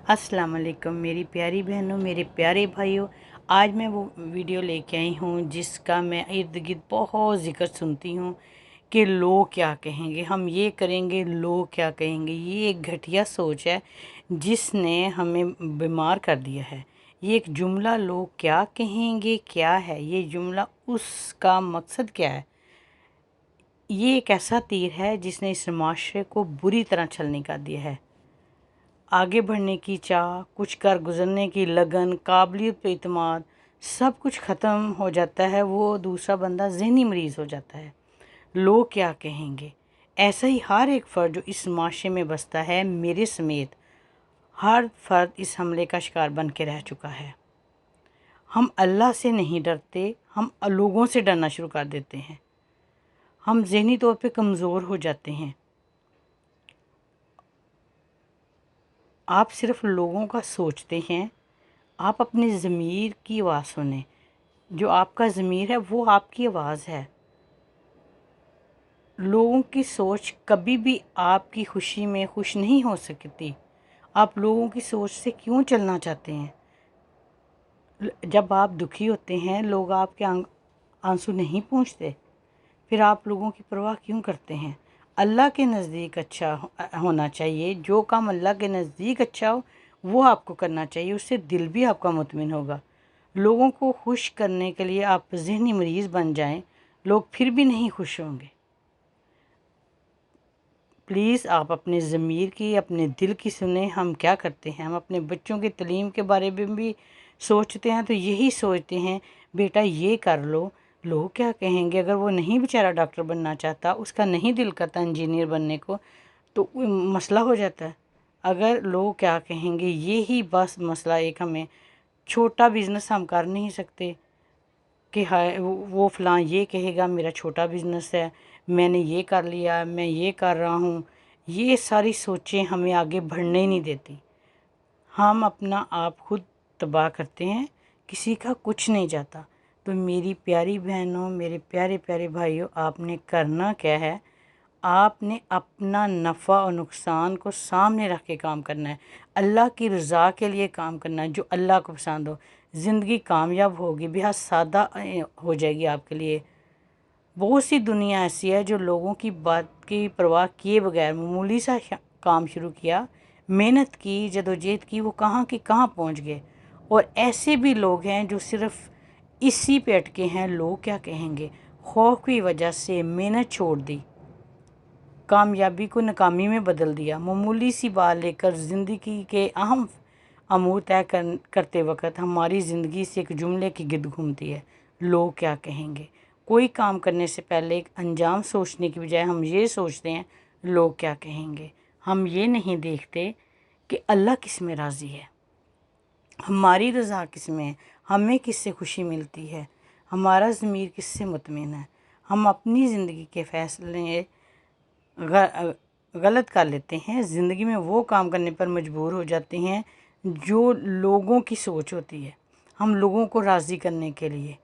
अस्सलाम वालेकुम मेरी प्यारी बहनों, मेरे प्यारे भाइयों। आज मैं वो वीडियो लेके आई हूँ जिसका मैं इर्द गिर्द बहुत ज़िक्र सुनती हूँ कि लोग क्या कहेंगे, हम ये करेंगे लोग क्या कहेंगे। ये एक घटिया सोच है जिसने हमें बीमार कर दिया है। ये एक जुमला लोग क्या कहेंगे क्या है, ये जुमला उसका मकसद क्या है। ये एक ऐसा तीर है जिसने इस माशरे को बुरी तरह छलनी कर दिया है। आगे बढ़ने की चाह, कुछ कर गुजरने की लगन, काबिलियत पे इत्मीनान, सब कुछ ख़त्म हो जाता है। वो दूसरा बंदा ज़हनी मरीज़ हो जाता है। लोग क्या कहेंगे। ऐसा ही हर एक फ़र्द जो इस माशरे में बसता है, मेरे समेत हर फ़र्द इस हमले का शिकार बन के रह चुका है। हम अल्लाह से नहीं डरते, हम लोगों से डरना शुरू कर देते हैं। हम ज़हनी तौर पे कमज़ोर हो जाते हैं। आप सिर्फ लोगों का सोचते हैं। आप अपने ज़मीर की आवाज़ सुने। जो आपका ज़मीर है वो आपकी आवाज़ है। लोगों की सोच कभी भी आपकी खुशी में खुश नहीं हो सकती। आप लोगों की सोच से क्यों चलना चाहते हैं। जब आप दुखी होते हैं लोग आपके आंसू नहीं पूछते, फिर आप लोगों की परवाह क्यों करते हैं। अल्लाह के नज़दीक अच्छा होना चाहिए। जो काम अल्लाह के नज़दीक अच्छा हो वो आपको करना चाहिए, उससे दिल भी आपका मुतमिन होगा। लोगों को खुश करने के लिए आप ज़हनी मरीज़ बन जाएं, लोग फिर भी नहीं खुश होंगे। प्लीज़ आप अपने ज़मीर की, अपने दिल की सुने। हम क्या करते हैं, हम अपने बच्चों की तालीम के बारे में भी सोचते हैं तो यही सोचते हैं बेटा ये कर लो, लोग क्या कहेंगे। अगर वो नहीं बेचारा डॉक्टर बनना चाहता, उसका नहीं दिल करता इंजीनियर बनने को, तो मसला हो जाता है। अगर लोग क्या कहेंगे ये ही बस मसला, एक हमें छोटा बिज़नेस हम कर नहीं सकते कि हाय वो फ़लाँ ये कहेगा मेरा छोटा बिज़नेस है, मैंने ये कर लिया, मैं ये कर रहा हूँ। ये सारी सोचें हमें आगे बढ़ने ही नहीं देती। हम अपना आप खुद तबाह करते हैं, किसी का कुछ नहीं जाता। तो मेरी प्यारी बहनों, मेरे प्यारे प्यारे भाइयों, आपने करना क्या है, आपने अपना नफ़ा और नुकसान को सामने रख के काम करना है। अल्लाह की रज़ा के लिए काम करना है, जो अल्लाह को पसंद हो। ज़िंदगी कामयाब होगी, बेहद सादा हो जाएगी आपके लिए। बहुत सी दुनिया ऐसी है जो लोगों की बात की परवाह किए बगैर मामूली सा काम शुरू किया, मेहनत की, जदोजहद की, वो कहाँ के कहाँ पहुँच गए। और ऐसे भी लोग हैं जो सिर्फ़ इसी पे अटके हैं, लोग क्या कहेंगे। खौफ की वजह से मेहनत छोड़ दी, कामयाबी को नाकामी में बदल दिया। मामूली सी बात लेकर ज़िंदगी के अहम अमूर तय करते वक्त हमारी ज़िंदगी से एक जुमले की गिरद घूमती है, लोग क्या कहेंगे। कोई काम करने से पहले एक अंजाम सोचने की बजाय हम ये सोचते हैं लोग क्या कहेंगे। हम ये नहीं देखते कि अल्लाह किस में राज़ी है, हमारी रज़ा किस में है, हमें किससे खुशी मिलती है, हमारा ज़मीर किससे मुतमिन है। हम अपनी ज़िंदगी के फ़ैसले गलत कर लेते हैं। ज़िंदगी में वो काम करने पर मजबूर हो जाते हैं जो लोगों की सोच होती है। हम लोगों को राज़ी करने के लिए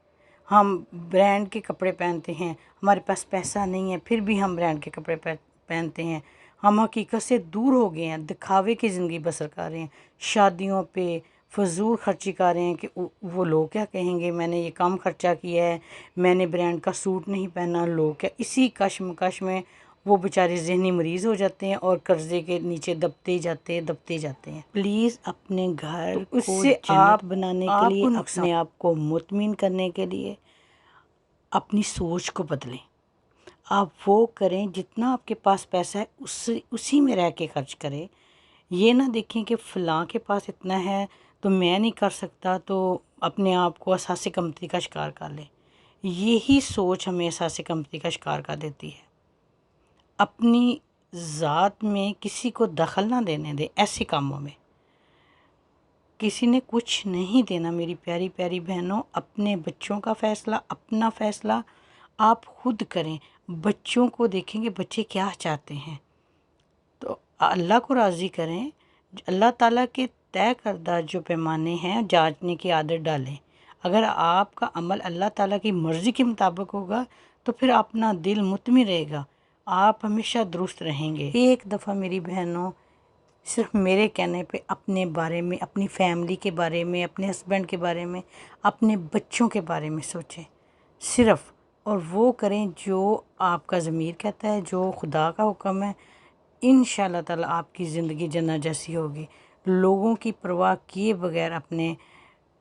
हम ब्रांड के कपड़े पहनते हैं। हमारे पास पैसा नहीं है फिर भी हम ब्रांड के कपड़े पहनते हैं। हम हकीकत से दूर हो गए हैं, दिखावे की ज़िंदगी बसर कर रहे हैं। शादियों पे फजूल खर्ची कर रहे हैं कि वो लोग क्या कहेंगे, मैंने ये कम खर्चा किया है, मैंने ब्रांड का सूट नहीं पहना, लोग क्या। इसी कश्मकश में वो बेचारे ज़हनी मरीज़ हो जाते हैं और कर्ज़े के नीचे दबते जाते हैं। प्लीज़ अपने घर को उससे जन्नत बनाने के लिए, अपने आप को मुतमिन करने के लिए अपनी सोच को बदलें। आप वो करें जितना आपके पास पैसा है उसी में रह के खर्च करें। ये ना देखें कि फ़लाँ के पास इतना है तो मैं नहीं कर सकता, तो अपने आप को एहसास कमतरी का शिकार कर लें। यही सोच हमें एहसास कमतरी का शिकार कर देती है। अपनी ज़ात में किसी को दखल ना देने दें। ऐसे कामों में किसी ने कुछ नहीं देना। मेरी प्यारी प्यारी बहनों, अपने बच्चों का फ़ैसला, अपना फ़ैसला आप खुद करें। बच्चों को देखेंगे बच्चे क्या चाहते हैं तो अल्लाह को राज़ी करें। अल्लाह ताला के तय करदा जो पैमाने हैं जांचने की आदत डालें। अगर आपका अमल अल्लाह ताला की मर्ज़ी के मुताबिक होगा तो फिर अपना दिल मुतमिन रहेगा, आप हमेशा दुरुस्त रहेंगे। एक दफ़ा मेरी बहनों صرف میرے کہنے پہ اپنے بارے میں، اپنی فیملی کے بارے میں، اپنے ہسبینڈ کے بارے میں، اپنے بچوں کے بارے میں سوچیں صرف، اور وہ کریں جو آپ کا ضمیر کہتا ہے، جو خدا کا حکم ہے۔ انشاءاللہ تعالیٰ آپ کی زندگی جنت جیسی ہوگی۔ لوگوں کی پرواہ کیے بغیر اپنے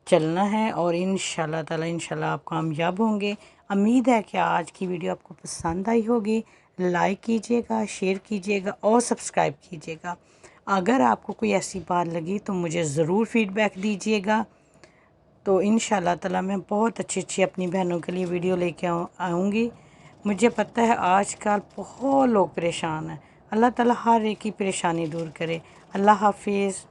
چلنا ہے، اور انشاءاللہ تعالیٰ انشاءاللہ آپ کامیاب ہوں گے۔ امید ہے کہ آج کی ویڈیو آپ کو پسند آئی ہوگی۔ لائک کیجیے گا، شیئر کیجیے گا اور سبسکرائب کیجیے گا۔ اگر آپ کو کوئی ایسی بات لگی تو مجھے ضرور فیڈ بیک دیجیے گا۔ تو انشاءاللہ تعالیٰ میں بہت اچھی اپنی بہنوں کے لیے ویڈیو لے کے آؤں گی۔ مجھے پتہ ہے آج کل بہت لوگ پریشان ہیں۔ اللہ تعالیٰ ہر ایک کی پریشانی دور کرے۔ اللہ حافظ۔